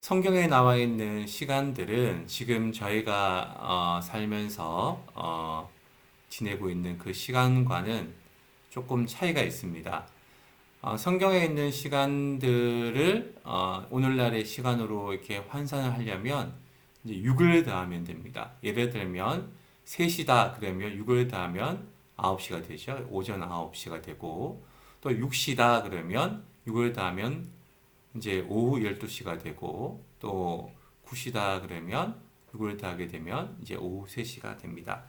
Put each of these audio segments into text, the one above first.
성경에 나와 있는 시간들은 지금 저희가 살면서 지내고 있는 그 시간과는 조금 차이가 있습니다. 성경에 있는 시간들을 오늘날의 시간으로 이렇게 환산을 하려면 이제 6을 더하면 됩니다. 예를 들면 3시다 그러면 6을 더하면 9시가 되죠. 오전 9시가 되고 또 6시다 그러면 6을 더하면 이제 오후 12시가 되고 또 9시다 그러면 6을 더하게 되면 이제 오후 3시가 됩니다.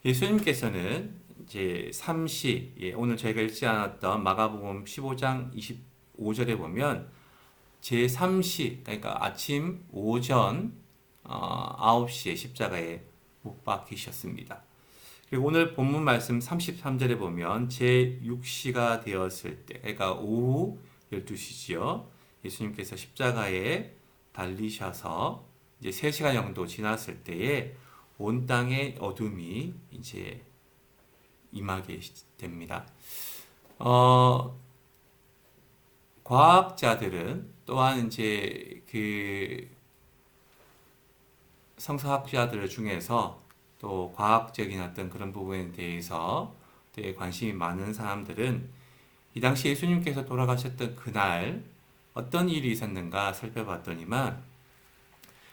예수님께서는 이제 삼시, 오늘 저희가 읽지 않았던 마가복음 15장 25절에 보면 제3시, 그러니까 아침 오전 9시에 십자가에 못 박히셨습니다. 그리고 오늘 본문 말씀 33절에 보면 제6시가 되었을 때, 그러니까 오후 12시지요. 예수님께서 십자가에 달리셔서 이제 3시간 정도 지났을 때에 온 땅에 어둠이 이제 임하게 됩니다. 과학자들은 또한 이제 그 성서학자들 중에서 또 과학적인 어떤 그런 부분에 대해서 되게 관심이 많은 사람들은 이 당시 예수님께서 돌아가셨던 그날 어떤 일이 있었는가 살펴봤더니만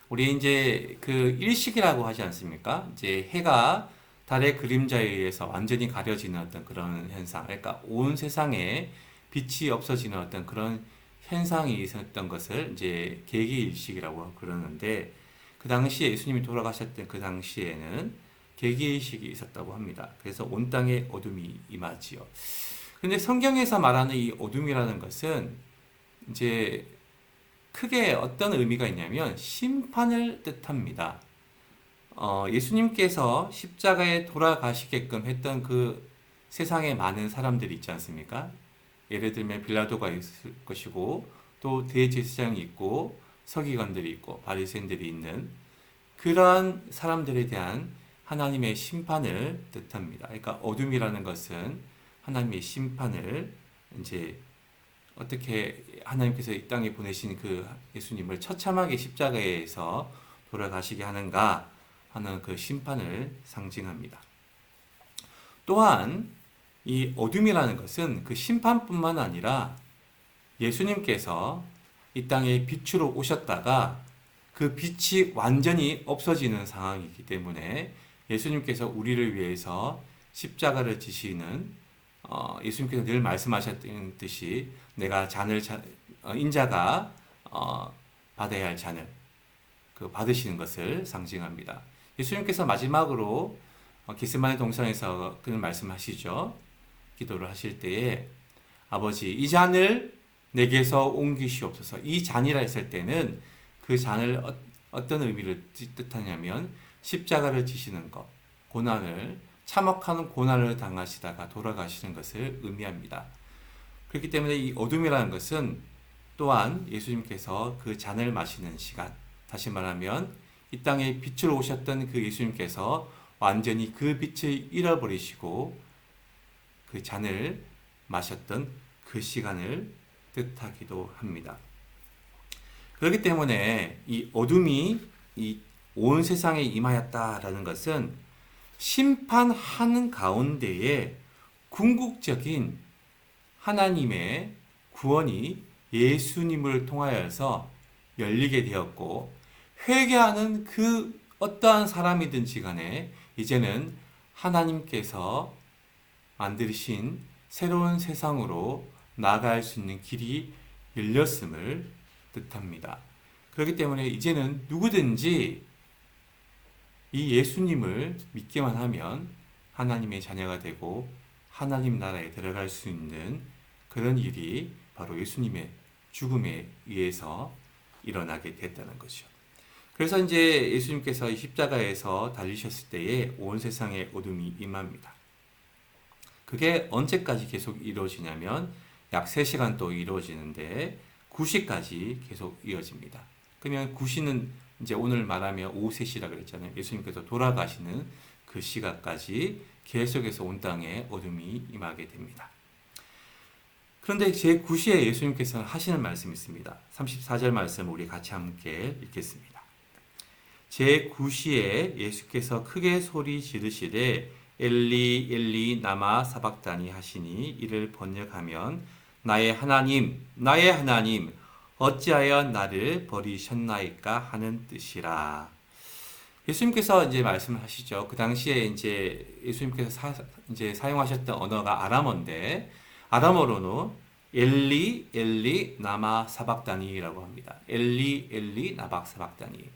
우리 이제 그 일식이라고 하지 않습니까? 이제 해가 달의 그림자에 의해서 완전히 가려지는 어떤 그런 현상, 그러니까 온 세상에 빛이 없어지는 어떤 그런 현상이 있었던 것을 이제 개기일식이라고 그러는데 그 당시에 예수님이 돌아가셨던 그 당시에는 개기일식이 있었다고 합니다. 그래서 온 땅에 어둠이 임하지요. 근데 성경에서 말하는 이 어둠이라는 것은 이제 크게 어떤 의미가 있냐면 심판을 뜻합니다. 예수님께서 십자가에 돌아가시게끔 했던 그 세상에 많은 사람들이 있지 않습니까? 예를 들면 빌라도가 있을 것이고 또 대제사장이 있고 서기관들이 있고 바리새인들이 있는 그러한 사람들에 대한 하나님의 심판을 뜻합니다. 그러니까 어둠이라는 것은 하나님의 심판을 이제 어떻게 하나님께서 이 땅에 보내신 그 예수님을 처참하게 십자가에서 돌아가시게 하는가 하는 그 심판을 상징합니다. 또한 이 어둠이라는 것은 그 심판뿐만 아니라 예수님께서 이 땅에 빛으로 오셨다가 그 빛이 완전히 없어지는 상황이기 때문에 예수님께서 우리를 위해서 십자가를 지시는 예수님께서 늘 말씀하셨던 듯이 내가 인자가 받아야 할 잔을 그 받으시는 것을 상징합니다. 예수님께서 마지막으로 겟세마네 동산에서 그런 말씀하시죠. 기도를 하실 때에 아버지 이 잔을 내게서 옮기시옵소서. 이 잔이라 했을 때는 그 잔을 어떤 의미를 뜻하냐면 십자가를 지시는 것, 고난을 참혹한 고난을 당하시다가 돌아가시는 것을 의미합니다. 그렇기 때문에 이 어둠이라는 것은 또한 예수님께서 그 잔을 마시는 시간, 다시 말하면 이 땅에 빛으로 오셨던 그 예수님께서 완전히 그 빛을 잃어버리시고 그 잔을 마셨던 그 시간을 뜻하기도 합니다. 그렇기 때문에 이 어둠이 이 온 세상에 임하였다라는 것은 심판하는 가운데에 궁극적인 하나님의 구원이 예수님을 통하여서 열리게 되었고 회개하는 그 어떠한 사람이든지 간에 이제는 하나님께서 만드신 새로운 세상으로 나아갈 수 있는 길이 열렸음을 뜻합니다. 그렇기 때문에 이제는 누구든지 이 예수님을 믿기만 하면 하나님의 자녀가 되고 하나님 나라에 들어갈 수 있는 그런 일이 바로 예수님의 죽음에 의해서 일어나게 됐다는 것이죠. 그래서 이제 예수님께서 십자가에서 달리셨을 때에 온 세상에 어둠이 임합니다. 그게 언제까지 계속 이루어지냐면 약 3시간 또 이루어지는데 9시까지 계속 이어집니다. 그러면 9시는 이제 오늘 말하면 오후 3시라 그랬잖아요. 예수님께서 돌아가시는 그 시간까지 계속해서 온 땅에 어둠이 임하게 됩니다. 그런데 제9시에 예수님께서는 하시는 말씀이 있습니다. 34절 말씀 우리 같이 함께 읽겠습니다. 제9시에 예수께서 크게 소리 지르시되 엘리 엘리 나마 사박다니 하시니 이를 번역하면 나의 하나님 나의 하나님 어찌하여 나를 버리셨나이까 하는 뜻이라. 예수님께서 이제 말씀을 하시죠. 그 당시에 이제 예수님께서 이제 사용하셨던 언어가 아람어인데 아람어로는 엘리 엘리 나마 사박다니라고 합니다. 엘리 엘리 나박 사박다니.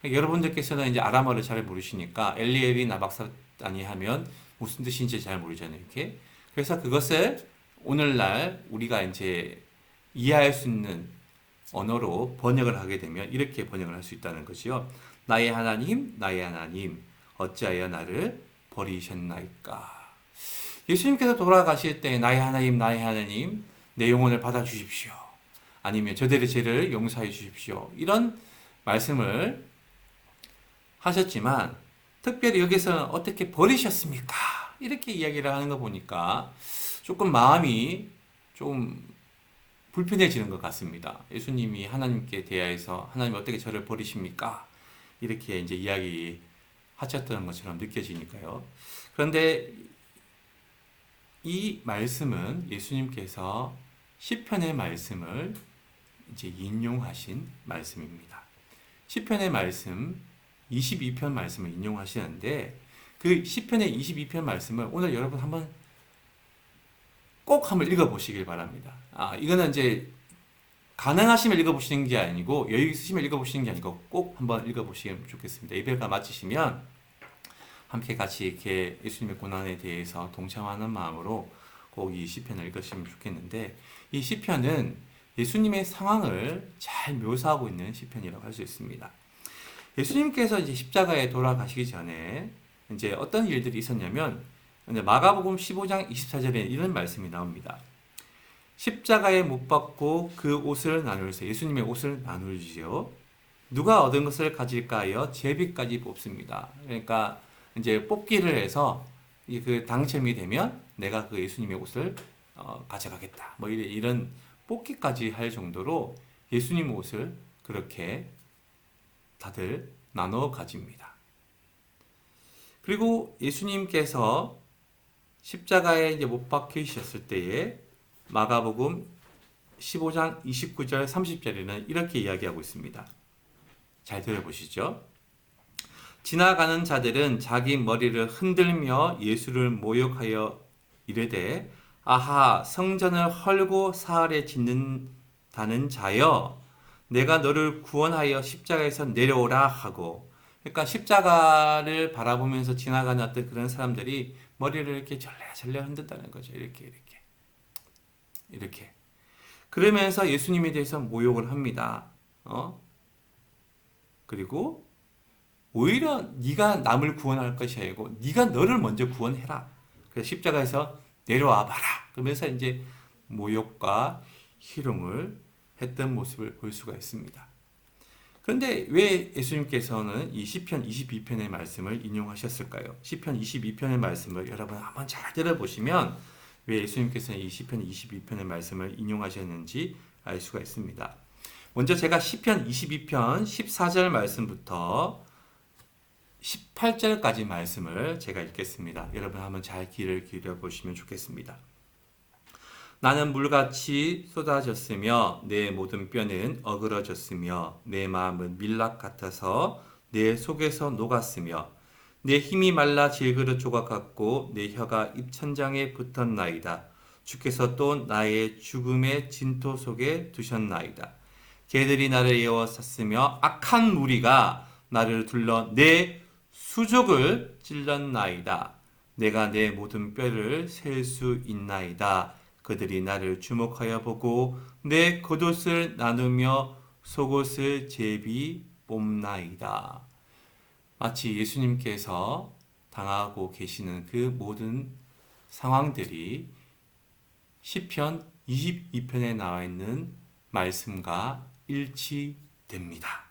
여러분들께서는 이제 아람어를 잘 모르시니까 엘리 엘리 나박 사박다니 하면 무슨 뜻인지 잘 모르잖아요. 이렇게. 그래서 그것을 오늘날 우리가 이제 이해할 수 있는 언어로 번역을 하게 되면 이렇게 번역을 할 수 있다는 거지요. 나의 하나님, 어찌하여 나를 버리셨나이까. 예수님께서 돌아가실 때 나의 하나님, 내 영혼을 받아주십시오. 아니면 저들의 죄를 용서해 주십시오. 이런 말씀을 하셨지만 특별히 여기서는 어떻게 버리셨습니까? 이렇게 이야기를 하는 거 보니까 조금 마음이 좀 불편해지는 것 같습니다. 예수님이 하나님께 대하여서 하나님 어떻게 저를 버리십니까? 이렇게 이제 이야기 하셨던 것처럼 느껴지니까요. 그런데 이 말씀은 예수님께서 시편의 말씀을 이제 인용하신 말씀입니다. 시편의 말씀 22편 말씀을 인용하시는데 그 시편의 22편 말씀을 오늘 여러분 꼭 한번 읽어보시길 바랍니다. 이거는 이제 가능하시면 읽어보시는 게 아니고 여유 있으시면 읽어보시는 게 아니고 꼭 한번 읽어보시면 좋겠습니다. 예배가 마치시면 함께 같이 이렇게 예수님의 고난에 대해서 동참하는 마음으로 꼭 이 시편을 읽으시면 좋겠는데 이 시편은 예수님의 상황을 잘 묘사하고 있는 시편이라고 할 수 있습니다. 예수님께서 이제 십자가에 돌아가시기 전에 이제 어떤 일들이 있었냐면 마가복음 15장 24절에 이런 말씀이 나옵니다. 십자가에 못 박고 그 옷을 나누세요. 예수님의 옷을 나누지요. 누가 얻은 것을 가질까 하여 제비까지 뽑습니다. 그러니까 이제 뽑기를 해서 그 당첨이 되면 내가 그 예수님의 옷을 가져가겠다. 뭐 이런 뽑기까지 할 정도로 예수님 옷을 그렇게 다들 나눠 가집니다. 그리고 예수님께서 십자가에 이제 못 박히셨을 때에 마가복음 15장 29절 30절에는 이렇게 이야기하고 있습니다. 잘 들어보시죠. 지나가는 자들은 자기 머리를 흔들며 예수를 모욕하여 이르되 아하 성전을 헐고 사흘에 짓는다는 자여 내가 너를 구원하여 십자가에서 내려오라 하고. 그러니까 십자가를 바라보면서 지나가는 어떤 그런 사람들이 머리를 이렇게 절레절레 흔든다는 거죠. 이렇게. 그러면서 예수님에 대해서 모욕을 합니다. 그리고 오히려 네가 남을 구원할 것이 아니고 네가 너를 먼저 구원해라. 그래서 십자가에서 내려와 봐라. 그러면서 이제 모욕과 희롱을 했던 모습을 볼 수가 있습니다. 그런데 왜 예수님께서는 이 시편 22편의 말씀을 인용하셨을까요? 시편 22편의 말씀을 여러분 한번 잘 들어보시면 왜 예수님께서는 이 시편 22편의 말씀을 인용하셨는지 알 수가 있습니다. 먼저 제가 시편 22편 14절 말씀부터 18절까지 말씀을 제가 읽겠습니다. 여러분 한번 잘 귀를 기울여 보시면 좋겠습니다. 나는 물같이 쏟아졌으며 내 모든 뼈는 어그러졌으며 내 마음은 밀랍 같아서 내 속에서 녹았으며 내 힘이 말라 질그릇 조각 같고 내 혀가 입천장에 붙었나이다. 주께서 또 나의 죽음의 진토 속에 두셨나이다. 개들이 나를 에워쌌으며 악한 무리가 나를 둘러 내 수족을 찔렀나이다. 내가 내 모든 뼈를 셀 수 있나이다. 그들이 나를 주목하여 보고 내 겉옷을 나누며 속옷을 제비 뽑나이다. 마치 예수님께서 당하고 계시는 그 모든 상황들이 시편 22편에 나와 있는 말씀과 일치됩니다.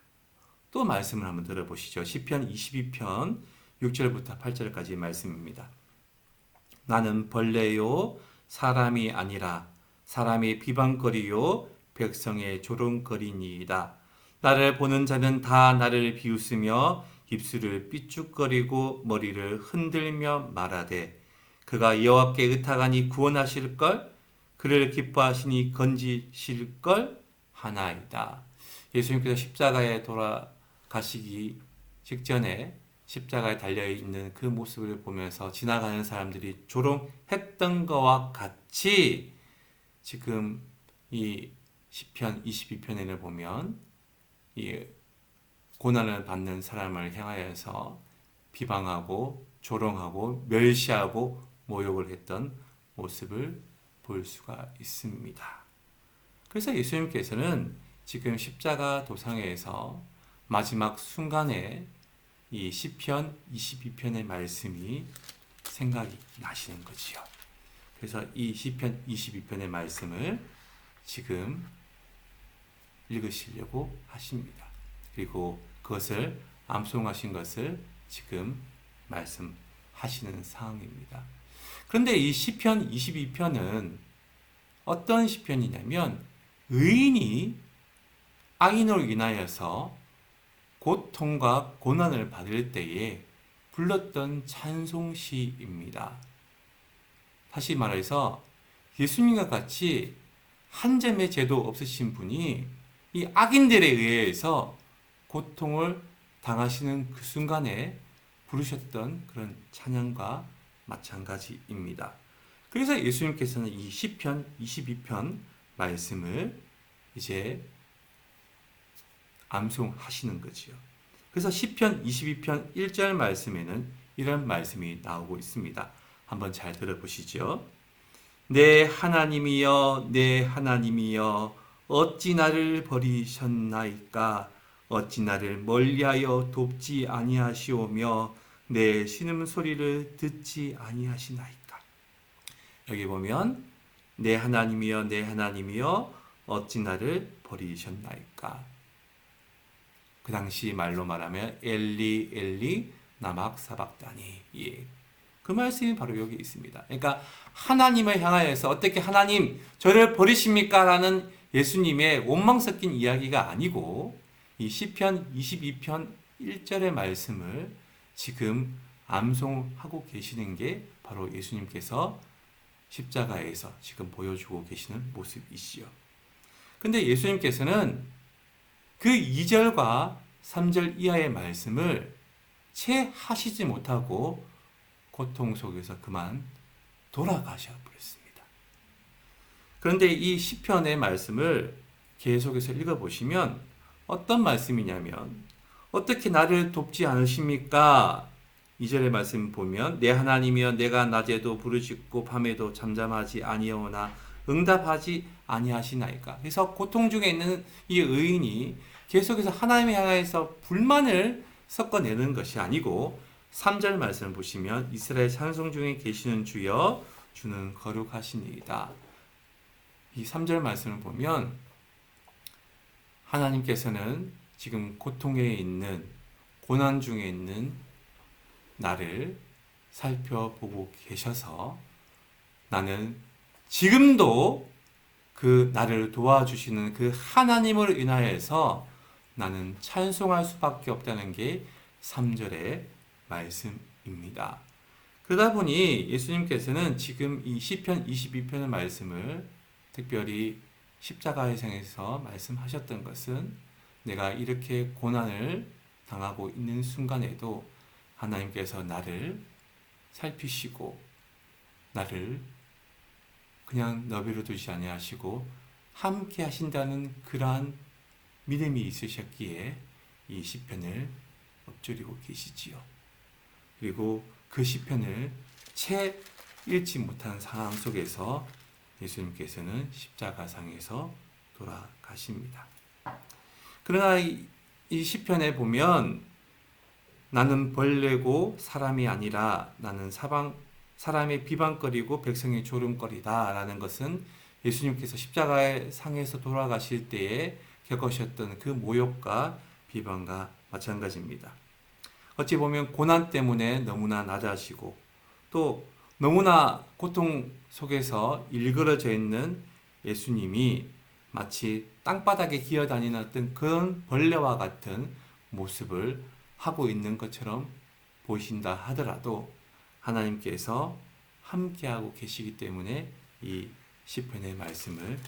또 말씀을 한번 들어보시죠. 시편 22편 6절부터 8절까지 말씀입니다. 나는 벌레요 사람이 아니라 사람의 비방거리요 백성의 조롱거리니이다. 나를 보는 자는 다 나를 비웃으며 입술을 삐죽거리고 머리를 흔들며 말하되 그가 여호와께 의탁하니 구원하실걸 그를 기뻐하시니 건지실걸 하나이다. 예수님께서 십자가에 돌아가시기 직전에 십자가에 달려있는 그 모습을 보면서 지나가는 사람들이 조롱했던 것과 같이 지금 이 시편 22편을 보면 이 고난을 받는 사람을 향하여서 비방하고 조롱하고 멸시하고 모욕을 했던 모습을 볼 수가 있습니다. 그래서 예수님께서는 지금 십자가 도상에서 마지막 순간에 이 시편 22편의 말씀이 생각이 나시는 거지요. 그래서 이 시편 22편의 말씀을 지금 읽으시려고 하십니다. 그리고 그것을 암송하신 것을 지금 말씀하시는 상황입니다. 그런데 이 시편 22편은 어떤 시편이냐면 의인이 악인으로 인하여서 고통과 고난을 받을 때에 불렀던 찬송시입니다. 다시 말해서 예수님과 같이 한 점의 죄도 없으신 분이 이 악인들에 의해서 고통을 당하시는 그 순간에 부르셨던 그런 찬양과 마찬가지입니다. 그래서 예수님께서는 이 시편 22편 말씀을 이제 암송하시는 거지요. 그래서 시편 22편 1절 말씀에는 이런 말씀이 나오고 있습니다. 한번 잘 들어보시죠. 내 하나님이여 내 하나님이여 어찌 나를 버리셨나이까 어찌 나를 멀리하여 돕지 아니하시오며 내 신음소리를 듣지 아니하시나이까. 여기 보면 내 하나님이여 내 하나님이여 어찌 나를 버리셨나이까. 그 당시 말로 말하면 엘리 엘리 나막 사박다니. 예. 그 말씀이 바로 여기 있습니다. 그러니까 하나님을 향하여서 어떻게 하나님 저를 버리십니까? 라는 예수님의 원망 섞인 이야기가 아니고 이 시편 22편 1절의 말씀을 지금 암송하고 계시는 게 바로 예수님께서 십자가에서 지금 보여주고 계시는 모습이시요. 근데 예수님께서는 그 2절과 3절 이하의 말씀을 채 하시지 못하고 고통 속에서 그만 돌아가셔 버렸습니다. 그런데 이 시편의 말씀을 계속해서 읽어보시면 어떤 말씀이냐면 어떻게 나를 돕지 않으십니까? 2절의 말씀 보면 내 하나님이여 내가 낮에도 부르짖고 밤에도 잠잠하지 아니하오나 응답하지 아니하시나이까. 그래서 고통 중에 있는 이 의인이 계속해서 하나님을 향해서 불만을 섞어내는 것이 아니고 3절 말씀을 보시면 이스라엘 찬송 중에 계시는 주여 주는 거룩하시니이다. 이 3절 말씀을 보면 하나님께서는 지금 고통에 있는 고난 중에 있는 나를 살펴보고 계셔서 나는 지금도 그 나를 도와주시는 그 하나님을 인하여서 나는 찬송할 수밖에 없다는 게 3절의 말씀입니다. 그러다 보니 예수님께서는 지금 이 시편 22편의 말씀을 특별히 십자가의 상에서 말씀하셨던 것은 내가 이렇게 고난을 당하고 있는 순간에도 하나님께서 나를 살피시고 나를 그냥 너비로 두지 아니하시고 함께 하신다는 그러한 믿음이 있으셨기에 이 시편을 엎드리고 계시지요. 그리고 그 시편을 채 읽지 못한 상황 속에서 예수님께서는 십자가상에서 돌아가십니다. 그러나 이 시편에 보면 나는 벌레고 사람이 아니라 나는 사람의 비방거리고 백성의 조롱거리다 라는 것은 예수님께서 십자가의 상에서 돌아가실 때에 겪으셨던 그 모욕과 비방과 마찬가지입니다. 어찌 보면 고난 때문에 너무나 낮아지고 또 너무나 고통 속에서 일그러져 있는 예수님이 마치 땅바닥에 기어다니는 어떤 그런 벌레와 같은 모습을 하고 있는 것처럼 보신다 하더라도 하나님께서 함께하고 계시기 때문에 이 시편의 말씀을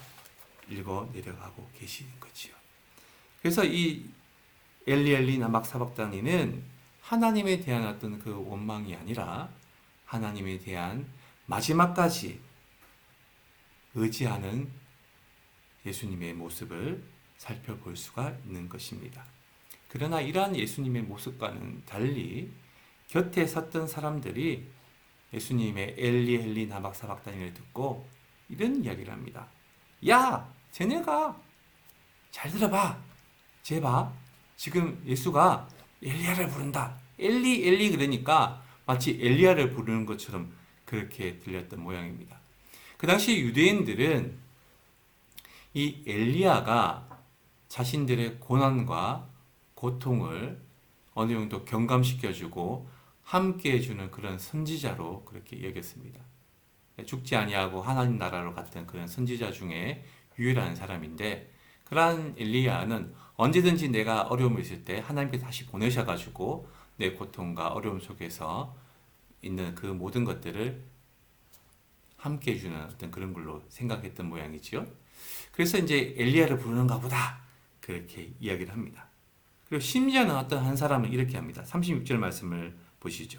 읽어 내려가고 계시는 거지요. 그래서 이 엘리 나막사박단이는 하나님에 대한 어떤 그 원망이 아니라 하나님에 대한 마지막까지 의지하는 예수님의 모습을 살펴볼 수가 있는 것입니다. 그러나 이러한 예수님의 모습과는 달리 곁에 섰던 사람들이 예수님의 엘리 나박사박단이를 듣고 이런 이야기를 합니다. 야, 쟤네가 잘 들어봐. 쟤 봐. 지금 예수가 엘리야를 부른다. 엘리 그러니까 마치 엘리야를 부르는 것처럼 그렇게 들렸던 모양입니다. 그 당시 유대인들은 이 엘리야가 자신들의 고난과 고통을 어느 정도 경감시켜주고 함께해주는 그런 선지자로 그렇게 여겼습니다. 죽지 아니하고 하나님 나라로 갔던 그런 선지자 중에 유일한 사람인데, 그러한 엘리야는 언제든지 내가 어려움을 있을 때 하나님께 다시 보내셔가지고 내 고통과 어려움 속에서 있는 그 모든 것들을 함께 해주는 어떤 그런 걸로 생각했던 모양이지요. 그래서 이제 엘리야를 부르는가 보다 그렇게 이야기를 합니다. 그리고 심지어는 어떤 한 사람은 이렇게 합니다. 36절 말씀을 보시죠.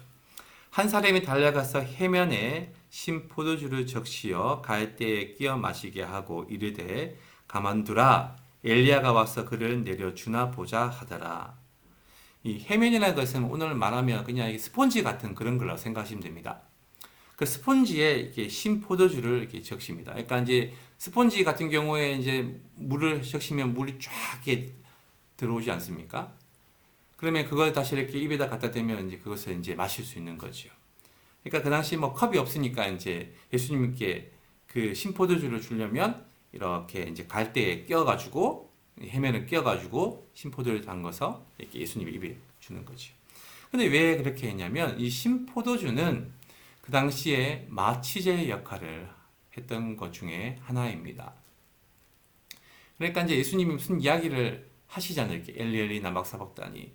한 사람이 달려가서 해면에 신 포도주를 적시어 갈대에 끼어 마시게 하고 이르되 가만두라, 엘리야가 와서 그를 내려주나 보자 하더라. 이 해면이라는 것은 오늘 말하면 그냥 스폰지 같은 그런 걸로 생각하시면 됩니다. 그 스폰지에 이렇게 신 포도주를 이렇게 적십니다. 그러니까 이제 스폰지 같은 경우에 이제 물을 적시면 물이 쫙 이렇게 들어오지 않습니까? 그러면 그걸 다시 이렇게 입에다 갖다 대면 이제 그것을 이제 마실 수 있는 거죠. 그러니까 그 당시 뭐 컵이 없으니까 이제 예수님께 그 신포도주를 주려면 이렇게 이제 갈대에 끼어가지고 해면을 끼어가지고 신포도를 담가서 이렇게 예수님 입에 주는 거죠. 근데 왜 그렇게 했냐면 이 신포도주는 그 당시에 마취제 역할을 했던 것 중에 하나입니다. 그러니까 이제 예수님이 무슨 이야기를 하시잖아요. 이렇게 엘리 나박사박단이.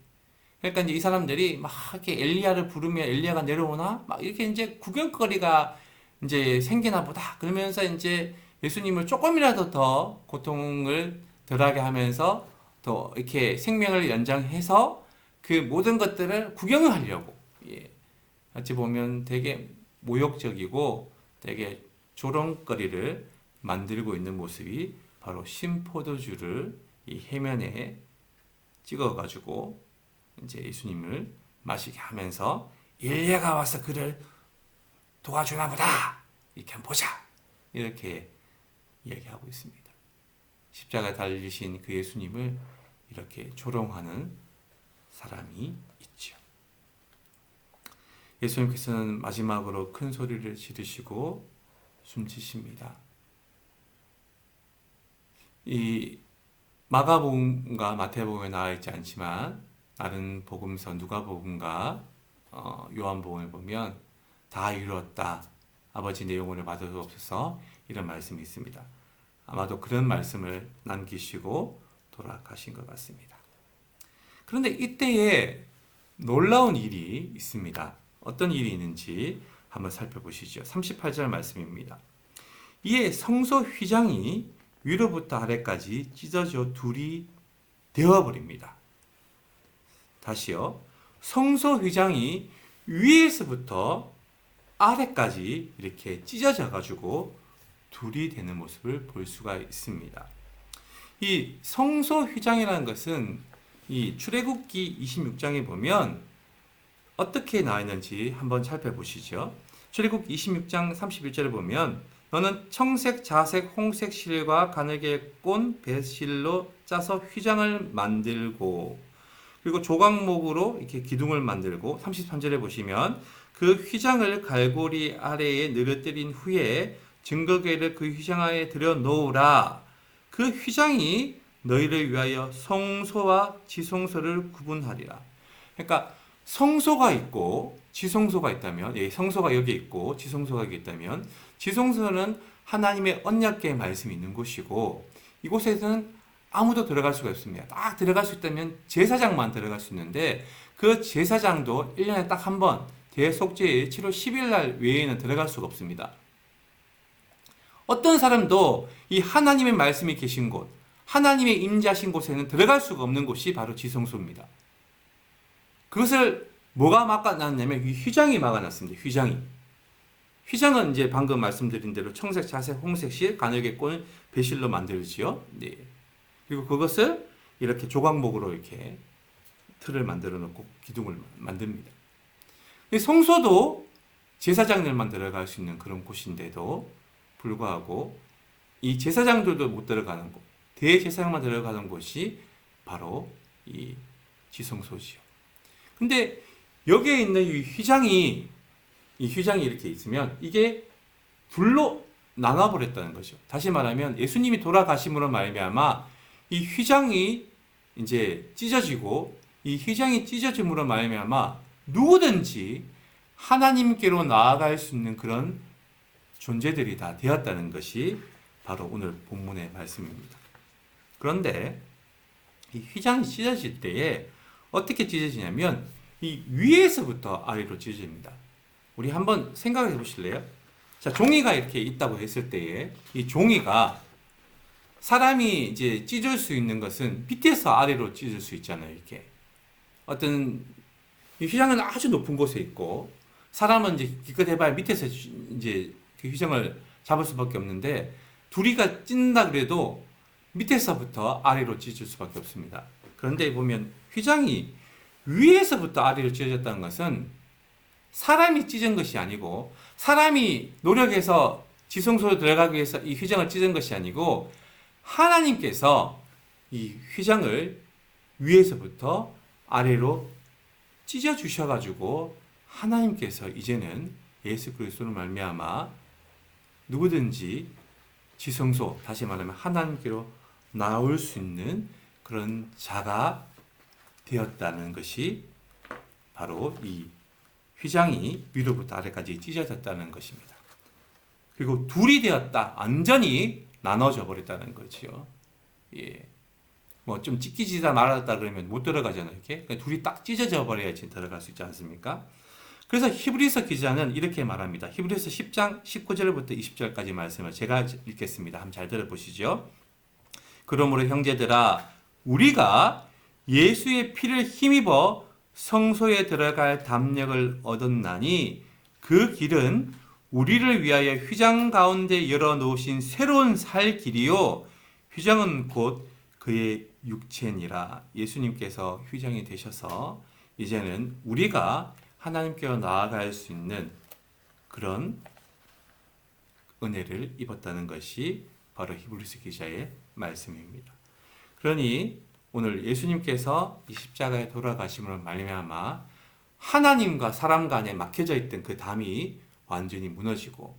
그러니까 이제 이 사람들이 막 이렇게 엘리야를 부르면 엘리야가 내려오나? 막 이렇게 이제 구경거리가 이제 생기나 보다. 그러면서 이제 예수님을 조금이라도 더 고통을 덜하게 하면서 더 이렇게 생명을 연장해서 그 모든 것들을 구경을 하려고. 예. 어찌 보면 되게 모욕적이고 되게 조롱거리를 만들고 있는 모습이 바로 신포도주를 이 해면에 찍어가지고 이제 예수님을 마시게 하면서 엘리야가 와서 그를 도와주나 보다. 이렇게 한번 보자. 이렇게 이야기하고 있습니다. 십자가에 달리신 그 예수님을 이렇게 조롱하는 사람이 있죠. 예수님께서는 마지막으로 큰 소리를 지르시고 숨지십니다. 이 마가복음과 마태복음에 나와 있지 않지만 다른 복음서 누가복음과 요한복음을 보면 다 이루었다. 아버지 내 영혼을 받아주옵소서 이런 말씀이 있습니다. 아마도 그런 말씀을 남기시고 돌아가신 것 같습니다. 그런데 이때에 놀라운 일이 있습니다. 어떤 일이 있는지 한번 살펴보시죠. 38절 말씀입니다. 이에 성소 휘장이 위로부터 아래까지 찢어져 둘이 되어버립니다. 다시요. 성소 휘장이 위에서부터 아래까지 이렇게 찢어져 가지고 둘이 되는 모습을 볼 수가 있습니다. 이 성소 휘장이라는 것은 이 출애굽기 26장에 보면 어떻게 나와 있는지 한번 살펴보시죠. 출애굽기 26장 31절에 보면 너는 청색, 자색, 홍색 실과 가늘게 꼰 배실로 짜서 휘장을 만들고 그리고 조각목으로 이렇게 기둥을 만들고 33절에 보시면 그 휘장을 갈고리 아래에 늘어뜨린 후에 증거궤를 그 휘장 안에 들여 놓으라. 그 휘장이 너희를 위하여 성소와 지성소를 구분하리라. 그러니까 성소가 있고 지성소가 있다면, 성소가 여기 있고 지성소가 여기 있다면 지성소는 하나님의 언약궤의 말씀이 있는 곳이고, 이곳에서는 아무도 들어갈 수가 없습니다. 딱 들어갈 수 있다면 제사장만 들어갈 수 있는데, 그 제사장도 1년에 딱 한 번 대속죄일 7월 10일 날 외에는 들어갈 수가 없습니다. 어떤 사람도 이 하나님의 말씀이 계신 곳, 하나님의 임재하신 곳에는 들어갈 수가 없는 곳이 바로 지성소입니다. 그것을 뭐가 막아놨냐면 이 휘장이 막아놨습니다. 휘장은 이제 방금 말씀드린 대로 청색, 자색, 홍색, 실, 가늘게 꼰 배실로 만들지요. 네. 그리고 그것을 이렇게 조각목으로 이렇게 틀을 만들어 놓고 기둥을 만듭니다. 성소도 제사장들만 들어갈 수 있는 그런 곳인데도 불구하고 이 제사장들도 못 들어가는 곳, 대제사장만 들어가는 곳이 바로 이 지성소지요. 근데 여기에 있는 이 휘장이 이렇게 있으면 이게 둘로 나눠버렸다는 거죠. 다시 말하면 예수님이 돌아가심으로 말미암아 이 휘장이 이제 찢어지고, 이 휘장이 찢어짐으로 말미암아 누구든지 하나님께로 나아갈 수 있는 그런 존재들이 다 되었다는 것이 바로 오늘 본문의 말씀입니다. 그런데 이 휘장이 찢어질 때에 어떻게 찢어지냐면 이 위에서부터 아래로 찢어집니다. 우리 한번 생각해 보실래요? 자, 종이가 이렇게 있다고 했을 때에 이 종이가 사람이 이제 찢을 수 있는 것은 밑에서 아래로 찢을 수 있잖아요. 이렇게 어떤 이 휘장은 아주 높은 곳에 있고, 사람은 이제 기껏 해봐야 밑에서 이제 그 휘장을 잡을 수밖에 없는데, 둘이가 찢는다 그래도 밑에서부터 아래로 찢을 수밖에 없습니다. 그런데 보면 휘장이 위에서부터 아래로 찢어졌다는 것은 사람이 찢은 것이 아니고, 사람이 노력해서 지성소로 들어가기 위해서 이 휘장을 찢은 것이 아니고, 하나님께서 이 휘장을 위에서부터 아래로 찢어 주셔가지고 하나님께서 이제는 예수 그리스도로 말미암아 누구든지 지성소, 다시 말하면 하나님께로 나올 수 있는 그런 자가 되었다는 것이 바로 이 휘장이 위로부터 아래까지 찢어졌다는 것입니다. 그리고 둘이 되었다, 완전히 나눠져 버렸다는 거죠. 예. 뭐 좀 찢기지다 말았다 그러면 못 들어가잖아요. 이렇게 그러니까 둘이 딱 찢어져 버려야지 들어갈 수 있지 않습니까? 그래서 히브리서 기자는 이렇게 말합니다. 히브리서 10장 19절부터 20절까지 말씀을 제가 읽겠습니다. 한번 잘 들어보시죠. 그러므로 형제들아, 우리가 예수의 피를 힘입어 성소에 들어갈 담력을 얻었나니 그 길은 우리를 위하여 휘장 가운데 열어놓으신 새로운 살 길이요, 휘장은 곧 그의 육체니라. 예수님께서 휘장이 되셔서 이제는 우리가 하나님께로 나아갈 수 있는 그런 은혜를 입었다는 것이 바로 히브리서 기자의 말씀입니다. 그러니 오늘 예수님께서 이 십자가에 돌아가심으로 말미암아 하나님과 사람 간에 막혀져 있던 그 담이 완전히 무너지고,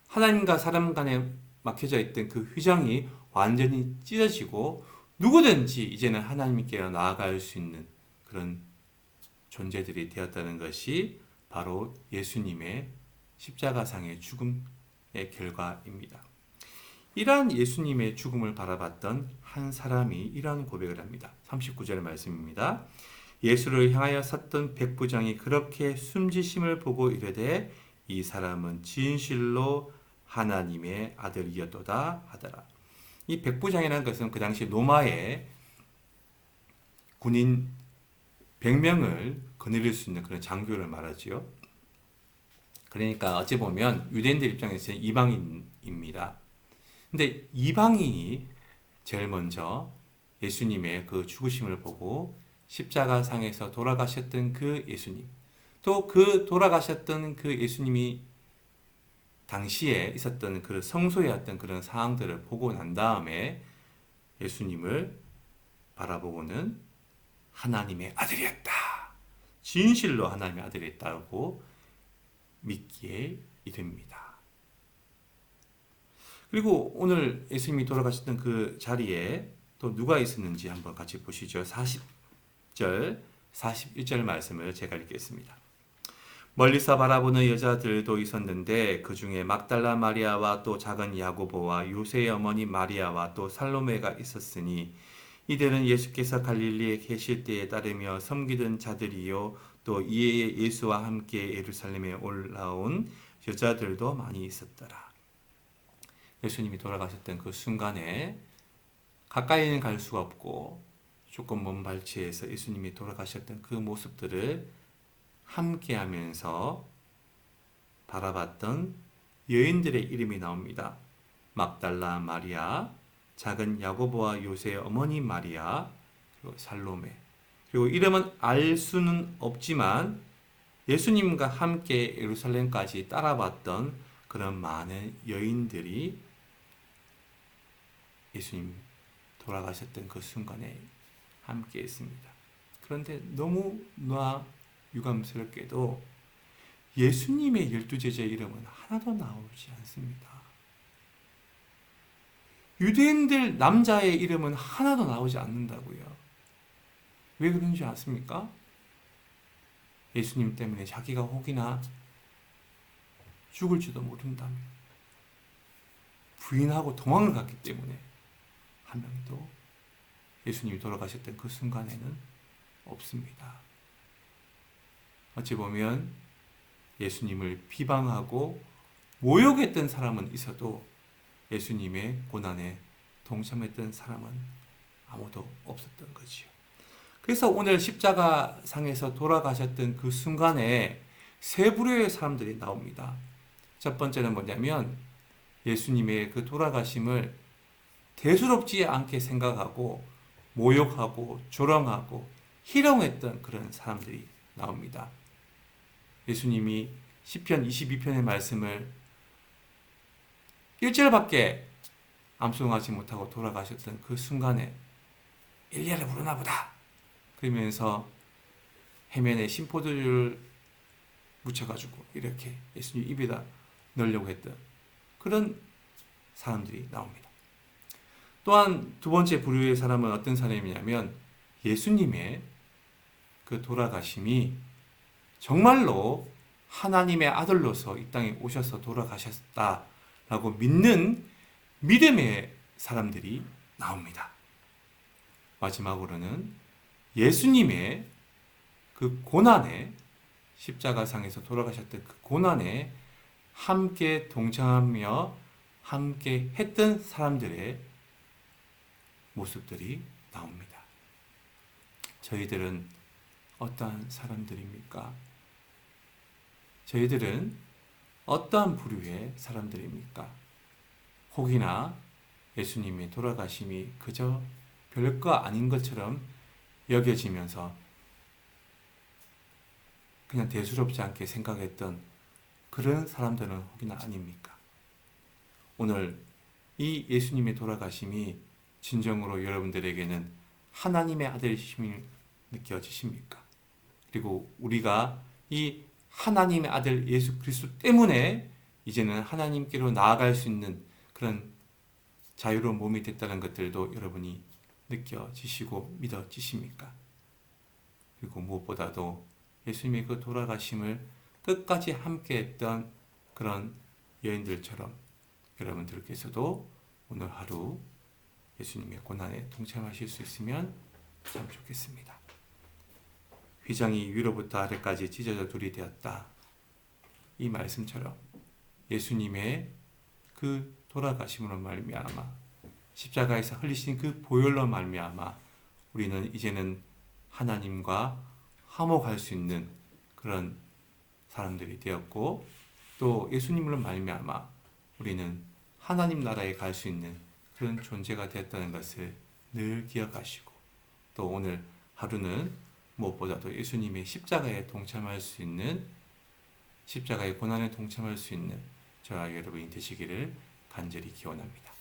하나님과 사람 간에 막혀져 있던 그 휘장이 완전히 찢어지고, 누구든지 이제는 하나님께로 나아갈 수 있는 그런 존재들이 되었다는 것이 바로 예수님의 십자가상의 죽음의 결과입니다. 이러한 예수님의 죽음을 바라봤던 한 사람이 이러한 고백을 합니다. 39절 말씀입니다. 예수를 향하여 섰던 백부장이 그렇게 숨지심을 보고 이르되 이 사람은 진실로 하나님의 아들이었도다 하더라. 이 백부장이라는 것은 그 당시 로마의 군인 100명을 거느릴 수 있는 그런 장교를 말하지요. 그러니까 어찌 보면 유대인들 입장에서는 이방인입니다. 근데 이방인이 제일 먼저 예수님의 그 죽으심을 보고 십자가상에서 돌아가셨던 그 예수님, 또 그 돌아가셨던 그 예수님이 당시에 있었던 그 성소에 어떤 그런 상황들을 보고 난 다음에 예수님을 바라보고는 하나님의 아들이었다, 진실로 하나님의 아들이었다고 믿기에 이릅니다. 그리고 오늘 예수님이 돌아가셨던 그 자리에 또 누가 있었는지 한번 같이 보시죠. 40절, 41절 말씀을 제가 읽겠습니다. 멀리서 바라보는 여자들도 있었는데 그 중에 막달라 마리아와 또 작은 야고보와 요새의 어머니 마리아와 또 살로메가 있었으니 이들은 예수께서 갈릴리에 계실 때에 따르며 섬기던 자들이요 또 이에 예수와 함께 예루살렘에 올라온 여자들도 많이 있었더라. 예수님이 돌아가셨던 그 순간에 가까이는 갈 수가 없고 조금 먼 발치에서 예수님이 돌아가셨던 그 모습들을 함께하면서 바라봤던 여인들의 이름이 나옵니다. 막달라 마리아, 작은 야고보와 요새의 어머니 마리아, 그리고 살로메. 그리고 이름은 알 수는 없지만 예수님과 함께 예루살렘까지 따라봤던 그런 많은 여인들이 예수님 돌아가셨던 그 순간에 함께 했습니다. 그런데 너무나 유감스럽게도 예수님의 12제자의 이름은 하나도 나오지 않습니다. 유대인들 남자의 이름은 하나도 나오지 않는다고요. 왜 그런지 아십니까? 예수님 때문에 자기가 혹이나 죽을지도 모른다며 부인하고 도망을 갔기 때문에 한 명도 예수님이 돌아가셨던 그 순간에는 없습니다. 어찌 보면 예수님을 비방하고 모욕했던 사람은 있어도 예수님의 고난에 동참했던 사람은 아무도 없었던 거지요. 그래서 오늘 십자가 상에서 돌아가셨던 그 순간에 세 부류의 사람들이 나옵니다. 첫 번째는 뭐냐면 예수님의 그 돌아가심을 대수롭지 않게 생각하고 모욕하고 조롱하고 희롱했던 그런 사람들이 나옵니다. 예수님이 시편 22편의 말씀을 1절밖에 암송하지 못하고 돌아가셨던 그 순간에 엘리야를 부르나 보다 그러면서 해면에 심포도주를 묻혀가지고 이렇게 예수님 입에다 넣으려고 했던 그런 사람들이 나옵니다. 또한 두 번째 부류의 사람은 어떤 사람이냐면 예수님의 그 돌아가심이 정말로 하나님의 아들로서 이 땅에 오셔서 돌아가셨다라고 믿는 믿음의 사람들이 나옵니다. 마지막으로는 예수님의 그 고난에 십자가상에서 돌아가셨던 그 고난에 함께 동참하며 함께 했던 사람들의 모습들이 나옵니다. 저희들은 어떠한 사람들입니까? 저희들은 어떠한 부류의 사람들입니까? 혹이나 예수님의 돌아가심이 그저 별거 아닌 것처럼 여겨지면서 그냥 대수롭지 않게 생각했던 그런 사람들은 혹이나 아닙니까? 오늘 이 예수님의 돌아가심이 진정으로 여러분들에게는 하나님의 아들이심을 느껴지십니까? 그리고 우리가 이 하나님의 아들 예수 그리스도 때문에 이제는 하나님께로 나아갈 수 있는 그런 자유로운 몸이 됐다는 것들도 여러분이 느껴지시고 믿어지십니까? 그리고 무엇보다도 예수님의 그 돌아가심을 끝까지 함께했던 그런 여인들처럼 여러분들께서도 오늘 하루 예수님의 고난에 동참하실 수 있으면 참 좋겠습니다. 휘장이 위로부터 아래까지 찢어져 둘이 되었다. 이 말씀처럼 예수님의 그 돌아가심으로 말미암아 십자가에서 흘리신 그 보혈로 말미암아 우리는 이제는 하나님과 화목할 수 있는 그런 사람들이 되었고 또 예수님으로 말미암아 우리는 하나님 나라에 갈 수 있는 그런 존재가 되었다는 것을 늘 기억하시고 또 오늘 하루는 무엇보다도 예수님의 십자가에 동참할 수 있는 십자가의 고난에 동참할 수 있는 저와 여러분이 되시기를 간절히 기원합니다.